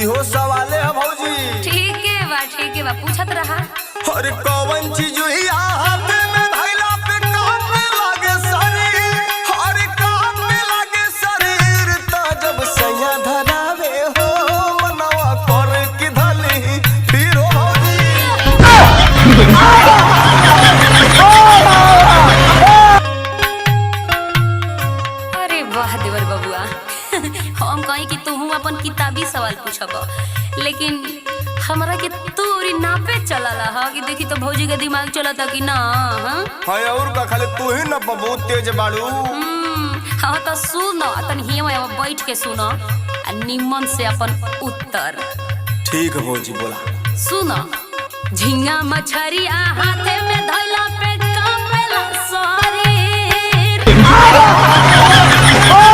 इहो सवाले है भौजी। ठीक है बा पूछत रहा। अरे कौन चीज हाथ में धइला पे कांपे लागे शरीर, अरे कांपे लागे शरीर ता जब सैया धरावे हो मनवा कर की धली फिर हो अरे वाह देवर बबुआ हम कहीं कि तू अपन किताबी सवाल पूछब, लेकिन हमरा के तोरी नापे चलला हा कि देखी तो भौजी के दिमाग चलता कि ना। हां और का खाली तू ही न बहुत तेज बाड़ू। हां तो सुन तन हिया बैठ के सुन आ निमन से अपन उत्तर। ठीक है भौजी बोला। सुन झींगा मछरिया हाथे में धइला पे कांपेला शरीर